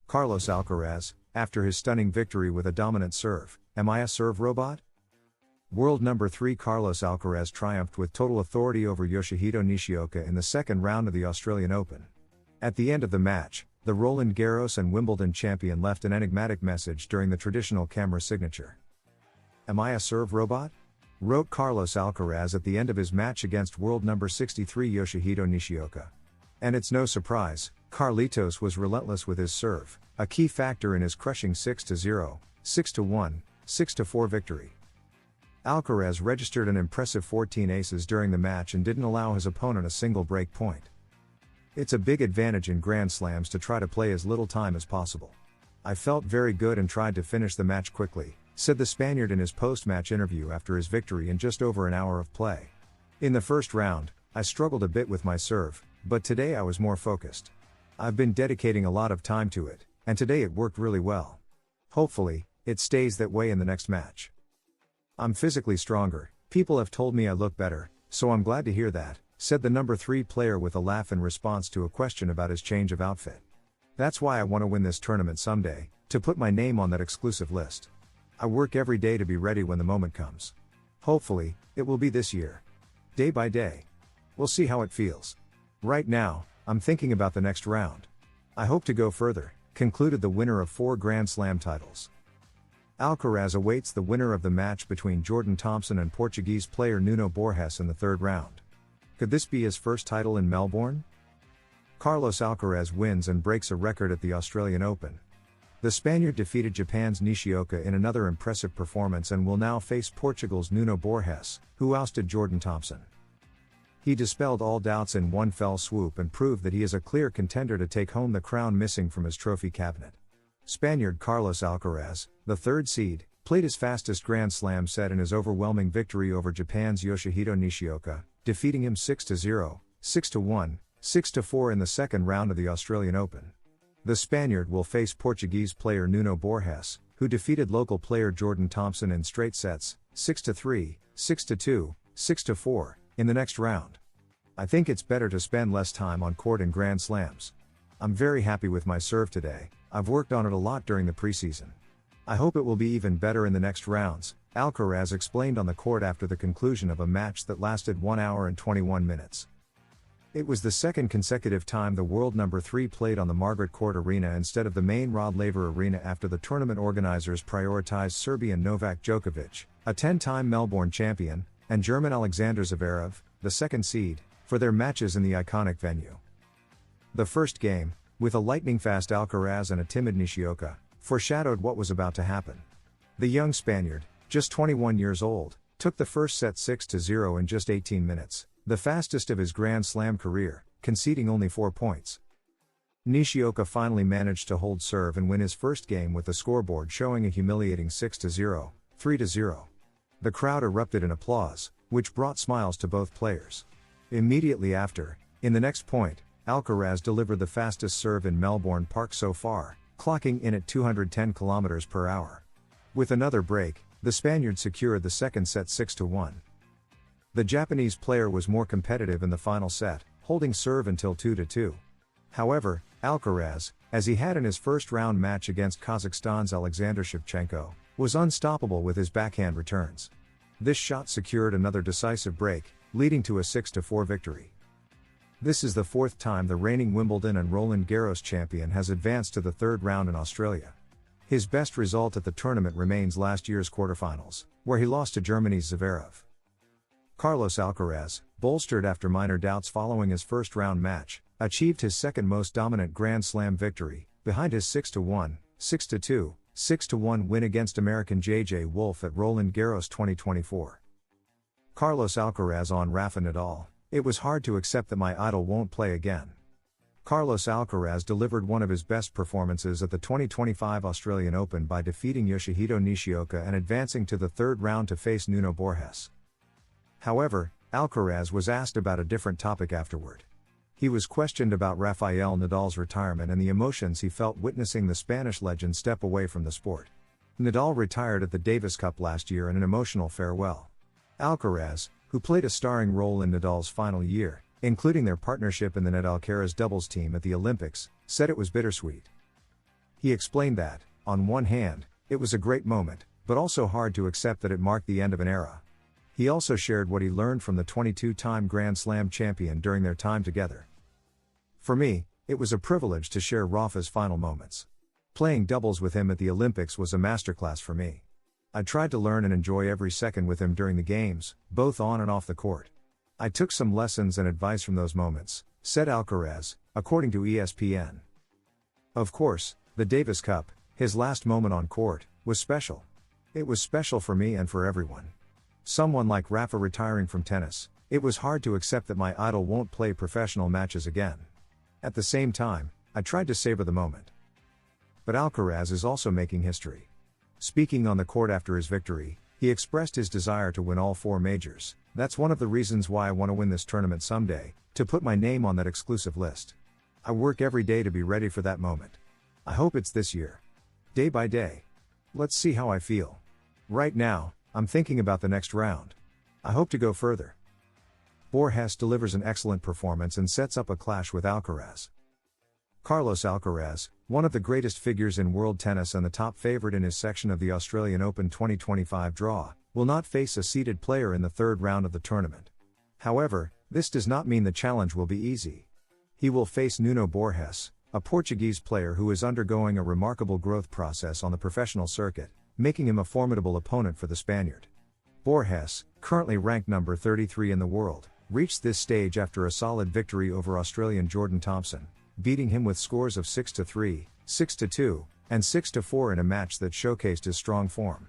Carlos Alcaraz, after his stunning victory with a dominant serve, am I a serve robot? World number 3 Carlos Alcaraz triumphed with total authority over Yoshihito Nishioka in the second round of the Australian Open. At the end of the match, the Roland Garros and Wimbledon champion left an enigmatic message during the traditional camera signature. "Am I a serve robot?" wrote Carlos Alcaraz at the end of his match against world number 63 Yoshihito Nishioka. And it's no surprise, Carlitos was relentless with his serve, a key factor in his crushing 6-0, 6-1, 6-4 victory. Alcaraz registered an impressive 14 aces during the match and didn't allow his opponent a single break point. It's a big advantage in Grand Slams to try to play as little time as possible. "I felt very good and tried to finish the match quickly," said the Spaniard in his post-match interview after his victory in just over an hour of play. "In the first round, I struggled a bit with my serve, but today I was more focused. I've been dedicating a lot of time to it, and today it worked really well. Hopefully, it stays that way in the next match. I'm physically stronger, people have told me I look better, so I'm glad to hear that," said the number 3 player with a laugh in response to a question about his change of outfit. "That's why I want to win this tournament someday, to put my name on that exclusive list. I work every day to be ready when the moment comes. Hopefully, it will be this year. Day by day. We'll see how it feels. Right now, I'm thinking about the next round. I hope to go further," concluded the winner of 4 Grand Slam titles. Alcaraz awaits the winner of the match between Jordan Thompson and Portuguese player Nuno Borges in the third round. Could this be his first title in Melbourne? Carlos Alcaraz wins and breaks a record at the Australian Open. The Spaniard defeated Japan's Nishioka in another impressive performance and will now face Portugal's Nuno Borges, who ousted Jordan Thompson. He dispelled all doubts in one fell swoop and proved that he is a clear contender to take home the crown missing from his trophy cabinet. Spaniard Carlos Alcaraz, the third seed, played his fastest Grand Slam set in his overwhelming victory over Japan's Yoshihito Nishioka, defeating him 6-0, 6-1, 6-4 in the second round of the Australian Open. The Spaniard will face Portuguese player Nuno Borges, who defeated local player Jordan Thompson in straight sets, 6-3, 6-2, 6-4, in the next round. "I think it's better to spend less time on court in Grand Slams. I'm very happy with my serve today, I've worked on it a lot during the preseason. I hope it will be even better in the next rounds," Alcaraz explained on the court after the conclusion of a match that lasted 1 hour and 21 minutes. It was the second consecutive time the world number 3 played on the Margaret Court Arena instead of the main Rod Laver Arena after the tournament organizers prioritized Serbian Novak Djokovic, a 10-time Melbourne champion, and German Alexander Zverev, the second seed, for their matches in the iconic venue. The first game, with a lightning-fast Alcaraz and a timid Nishioka, foreshadowed what was about to happen. The young Spaniard, just 21 years old, took the first set 6-0 in just 18 minutes, the fastest of his Grand Slam career, conceding only 4 points. Nishioka finally managed to hold serve and win his first game with the scoreboard showing a humiliating 6-0, 3-0. The crowd erupted in applause, which brought smiles to both players. Immediately after, in the next point, Alcaraz delivered the fastest serve in Melbourne Park so far, clocking in at 210 km/h. With another break, the Spaniard secured the second set 6-1. The Japanese player was more competitive in the final set, holding serve until 2-2. However, Alcaraz, as he had in his first round match against Kazakhstan's Alexander Shevchenko, was unstoppable with his backhand returns. This shot secured another decisive break, leading to a 6-4 victory. This is the 4th time the reigning Wimbledon and Roland Garros champion has advanced to the third round in Australia. His best result at the tournament remains last year's quarterfinals, where he lost to Germany's Zverev. Carlos Alcaraz, bolstered after minor doubts following his first round match, achieved his second most dominant Grand Slam victory, behind his 6-1, 6-2, 6-1 win against American J.J. Wolf at Roland Garros 2024. Carlos Alcaraz on Rafa Nadal: "It was hard to accept that my idol won't play again." Carlos Alcaraz delivered one of his best performances at the 2025 Australian Open by defeating Yoshihito Nishioka and advancing to the third round to face Nuno Borges. However, Alcaraz was asked about a different topic afterward. He was questioned about Rafael Nadal's retirement and the emotions he felt witnessing the Spanish legend step away from the sport. Nadal retired at the Davis Cup last year in an emotional farewell. Alcaraz, who played a starring role in Nadal's final year, including their partnership in the Nadal-Alcaraz doubles team at the Olympics, said it was bittersweet. He explained that, on one hand, it was a great moment, but also hard to accept that it marked the end of an era. He also shared what he learned from the 22-time Grand Slam champion during their time together. For me, it was a privilege to share Rafa's final moments. Playing doubles with him at the Olympics was a masterclass for me. I tried to learn and enjoy every second with him during the games, both on and off the court. I took some lessons and advice from those moments, said Alcaraz, according to ESPN. Of course, the Davis Cup, his last moment on court, was special. It was special for me and for everyone. Someone like Rafa retiring from tennis, it was hard to accept that my idol won't play professional matches again. At the same time, I tried to savor the moment. But Alcaraz is also making history. Speaking on the court after his victory, he expressed his desire to win all 4 majors. That's one of the reasons why I want to win this tournament someday, to put my name on that exclusive list. I work every day to be ready for that moment. I hope it's this year. Day by day. Let's see how I feel. Right now, I'm thinking about the next round. I hope to go further. Borges delivers an excellent performance and sets up a clash with Alcaraz. Carlos Alcaraz, one of the greatest figures in world tennis and the top favorite in his section of the Australian Open 2025 draw, will not face a seeded player in the third round of the tournament. However, this does not mean the challenge will be easy. He will face Nuno Borges, a Portuguese player who is undergoing a remarkable growth process on the professional circuit, making him a formidable opponent for the Spaniard. Borges, currently ranked number 33 in the world, reached this stage after a solid victory over Australian Jordan Thompson, beating him with scores of 6-3, 6-2, and 6-4 in a match that showcased his strong form.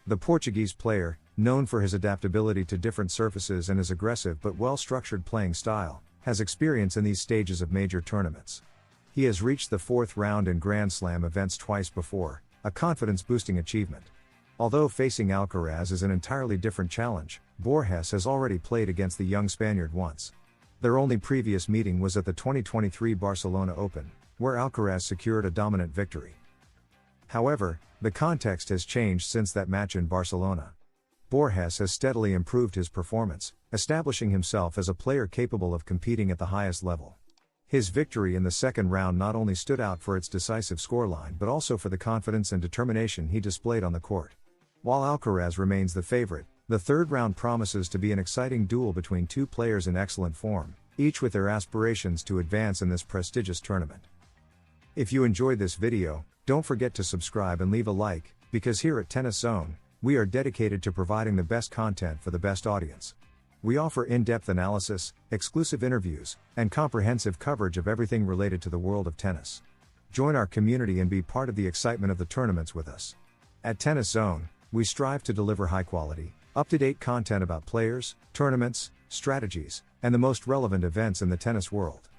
The Portuguese player, known for his adaptability to different surfaces and his aggressive but well-structured playing style, has experience in these stages of major tournaments. He has reached the 4th round in Grand Slam events twice before, a confidence-boosting achievement. Although facing Alcaraz is an entirely different challenge, Borges has already played against the young Spaniard once. Their only previous meeting was at the 2023 Barcelona Open, where Alcaraz secured a dominant victory. However, the context has changed since that match in Barcelona. Borges has steadily improved his performance, establishing himself as a player capable of competing at the highest level. His victory in the second round not only stood out for its decisive scoreline but also for the confidence and determination he displayed on the court. While Alcaraz remains the favorite, the third round promises to be an exciting duel between 2 players in excellent form, each with their aspirations to advance in this prestigious tournament. If you enjoyed this video, don't forget to subscribe and leave a like, because here at Tennis Zone, we are dedicated to providing the best content for the best audience. We offer in-depth analysis, exclusive interviews, and comprehensive coverage of everything related to the world of tennis. Join our community and be part of the excitement of the tournaments with us. At Tennis Zone, we strive to deliver high-quality, up-to-date content about players, tournaments, strategies, and the most relevant events in the tennis world.